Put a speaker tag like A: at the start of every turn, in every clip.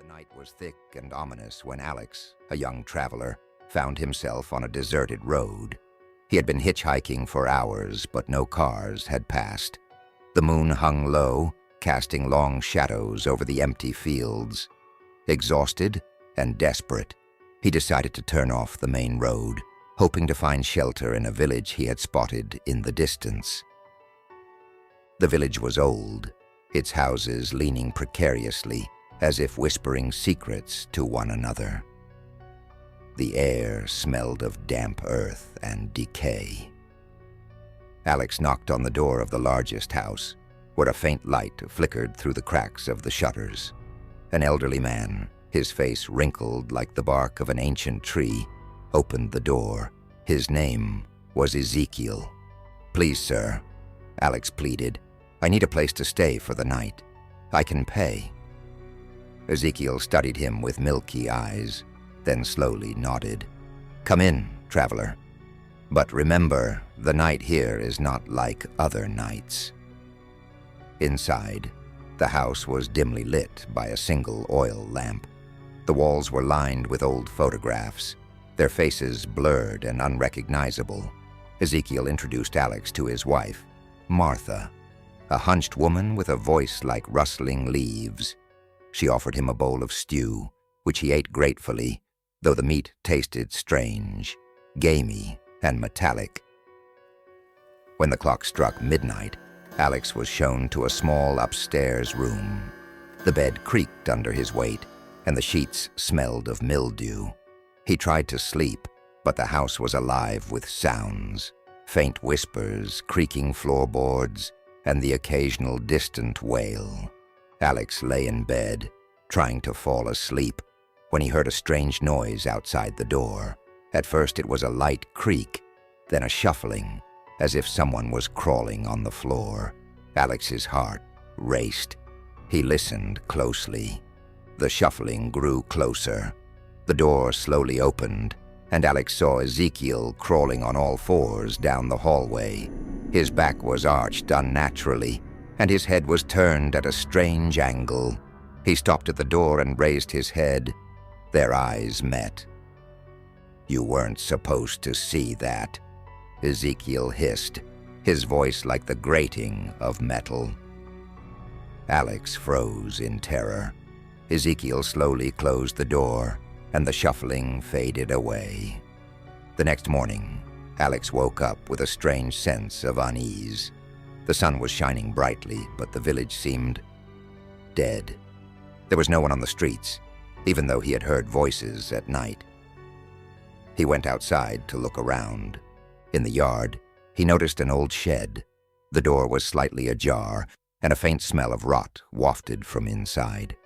A: The night was thick and ominous when Alex, a young traveler, found himself on a deserted road. He had been hitchhiking for hours, but no cars had passed. The moon hung low, casting long shadows over the empty fields. Exhausted and desperate, he decided to turn off the main road, hoping to find shelter in a village he had spotted in the distance. The village was old, its houses leaning precariously, as if whispering secrets to one another. The air smelled of damp earth and decay. Alex knocked on the door of the largest house, where a faint light flickered through the cracks of the shutters. An elderly man, his face wrinkled like the bark of an ancient tree, opened the door. His name was Ezekiel. "Please, sir," Alex pleaded. "I need a place to stay for the night. I can pay." Ezekiel studied him with milky eyes, then slowly nodded. "Come in, traveler. But remember, the night here is not like other nights." Inside, the house was dimly lit by a single oil lamp. The walls were lined with old photographs, their faces blurred and unrecognizable. Ezekiel introduced Alex to his wife, Martha, a hunched woman with a voice like rustling leaves. She offered him a bowl of stew, which he ate gratefully, though the meat tasted strange, gamey, and metallic. When the clock struck midnight, Alex was shown to a small upstairs room. The bed creaked under his weight, and the sheets smelled of mildew. He tried to sleep, but the house was alive with sounds, faint whispers, creaking floorboards, and the occasional distant wail. Alex lay in bed, trying to fall asleep, when he heard a strange noise outside the door. At first it was a light creak, then a shuffling, as if someone was crawling on the floor. Alex's heart raced. He listened closely. The shuffling grew closer. The door slowly opened, and Alex saw Ezekiel crawling on all fours down the hallway. His back was arched unnaturally, and his head was turned at a strange angle. He stopped at the door and raised his head. Their eyes met. "You weren't supposed to see that," Ezekiel hissed, his voice like the grating of metal. Alex froze in terror. Ezekiel slowly closed the door, and the shuffling faded away. The next morning, Alex woke up with a strange sense of unease. The sun was shining brightly, but the village seemed dead. There was no one on the streets, even though he had heard voices at night. He went outside to look around. In the yard, he noticed an old shed. The door was slightly ajar, and a faint smell of rot wafted from inside.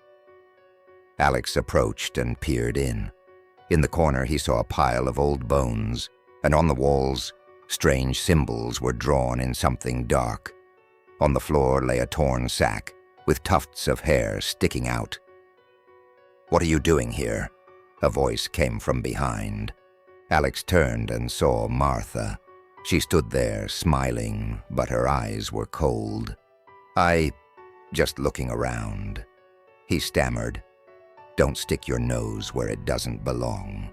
A: Alex approached and peered in. In the corner, he saw a pile of old bones, and on the walls, strange symbols were drawn in something dark. On the floor lay a torn sack, with tufts of hair sticking out. "What are you doing here?" a voice came from behind. Alex turned and saw Martha. She stood there, smiling, but her eyes were cold. Just looking around," he stammered. "Don't stick your nose where it doesn't belong,"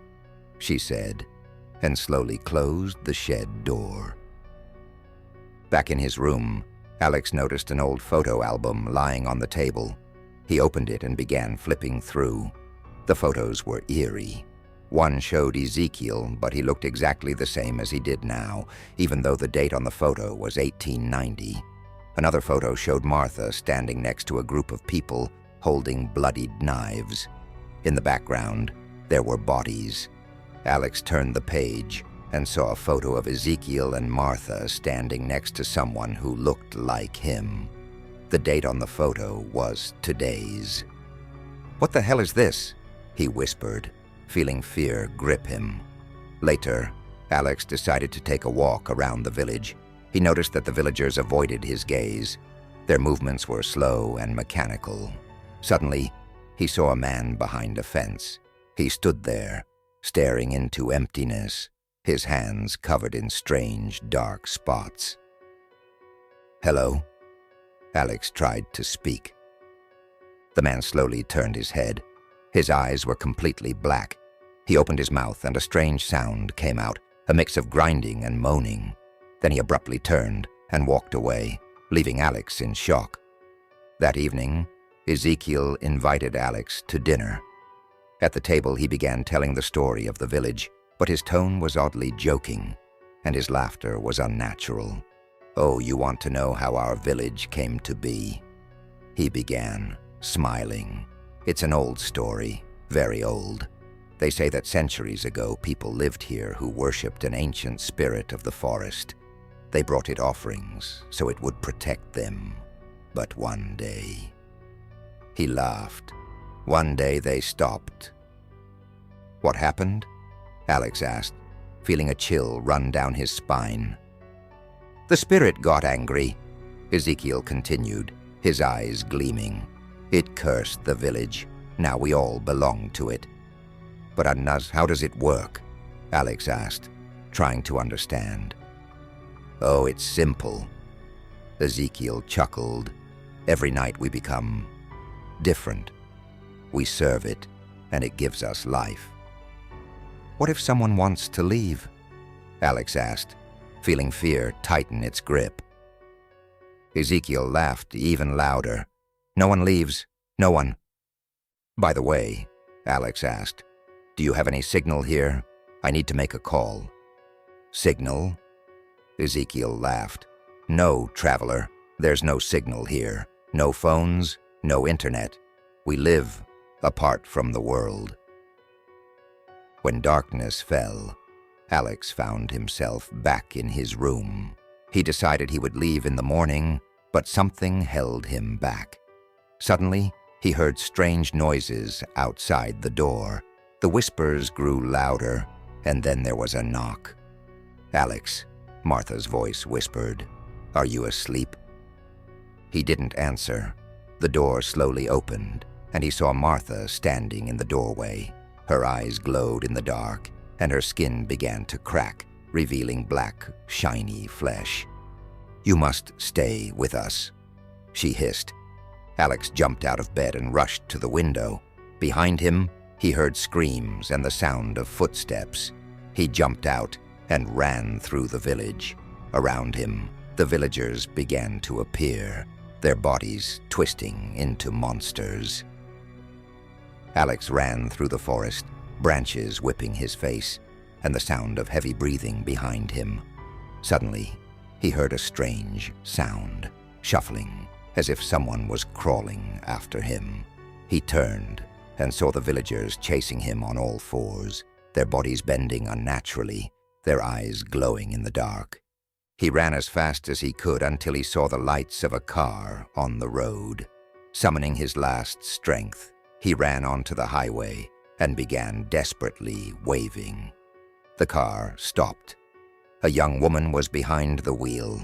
A: she said, and slowly closed the shed door. Back in his room, Alex noticed an old photo album lying on the table. He opened it and began flipping through. The photos were eerie. One showed Ezekiel, but he looked exactly the same as he did now, even though the date on the photo was 1890. Another photo showed Martha standing next to a group of people holding bloodied knives. In the background, there were bodies. Alex turned the page and saw a photo of Ezekiel and Martha standing next to someone who looked like him. The date on the photo was today's. "What the hell is this?" he whispered, feeling fear grip him. Later, Alex decided to take a walk around the village. He noticed that the villagers avoided his gaze. Their movements were slow and mechanical. Suddenly, he saw a man behind a fence. He stood there, staring into emptiness, his hands covered in strange, dark spots. "Hello?" Alex tried to speak. The man slowly turned his head. His eyes were completely black. He opened his mouth and a strange sound came out, a mix of grinding and moaning. Then he abruptly turned and walked away, leaving Alex in shock. That evening, Ezekiel invited Alex to dinner. At the table, he began telling the story of the village, but his tone was oddly joking, and his laughter was unnatural. "Oh, you want to know how our village came to be?" he began, smiling. "It's an old story, very old. They say that centuries ago people lived here who worshipped an ancient spirit of the forest. They brought it offerings so it would protect them. But one day..." He laughed. "One day they stopped." "What happened?" Alex asked, feeling a chill run down his spine. "The spirit got angry," Ezekiel continued, his eyes gleaming. "It cursed the village. Now we all belong to it." "But Annaz, how does it work?" Alex asked, trying to understand. "Oh, it's simple." Ezekiel chuckled. "Every night we become different. We serve it, and it gives us life." "What if someone wants to leave?" Alex asked, feeling fear tighten its grip. Ezekiel laughed even louder. "No one leaves. No one." "By the way," Alex asked, "do you have any signal here? I need to make a call." "Signal?" Ezekiel laughed. "No, traveler. There's no signal here. No phones, no internet. We live apart from the world." When darkness fell, Alex found himself back in his room. He decided he would leave in the morning, but something held him back. Suddenly, he heard strange noises outside the door. The whispers grew louder, and then there was a knock. "Alex," Martha's voice whispered, "are you asleep?" He didn't answer. The door slowly opened, and he saw Martha standing in the doorway. Her eyes glowed in the dark, and her skin began to crack, revealing black, shiny flesh. "You must stay with us," she hissed. Alex jumped out of bed and rushed to the window. Behind him, he heard screams and the sound of footsteps. He jumped out and ran through the village. Around him, the villagers began to appear, their bodies twisting into monsters. Alex ran through the forest, branches whipping his face, and the sound of heavy breathing behind him. Suddenly, he heard a strange sound, shuffling, as if someone was crawling after him. He turned and saw the villagers chasing him on all fours, their bodies bending unnaturally, their eyes glowing in the dark. He ran as fast as he could until he saw the lights of a car on the road. Summoning his last strength, he ran onto the highway and began desperately waving. The car stopped. A young woman was behind the wheel.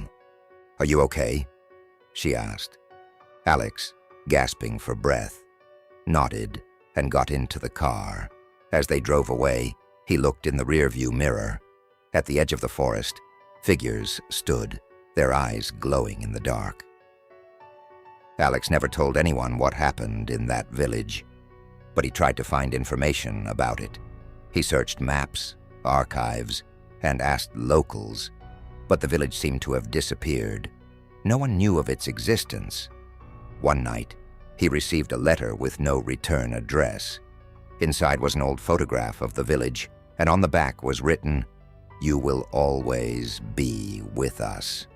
A: "Are you okay?" she asked. Alex, gasping for breath, nodded and got into the car. As they drove away, he looked in the rearview mirror. At the edge of the forest, figures stood, their eyes glowing in the dark. Alex never told anyone what happened in that village, but he tried to find information about it. He searched maps, archives, and asked locals, but the village seemed to have disappeared. No one knew of its existence. One night, he received a letter with no return address. Inside was an old photograph of the village, and on the back was written, "You will always be with us."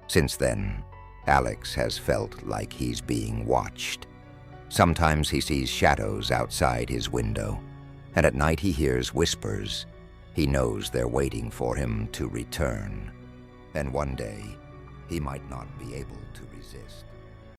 A: Since then, Alex has felt like he's being watched. Sometimes he sees shadows outside his window, and at night he hears whispers. He knows they're waiting for him to return, and one day he might not be able to resist.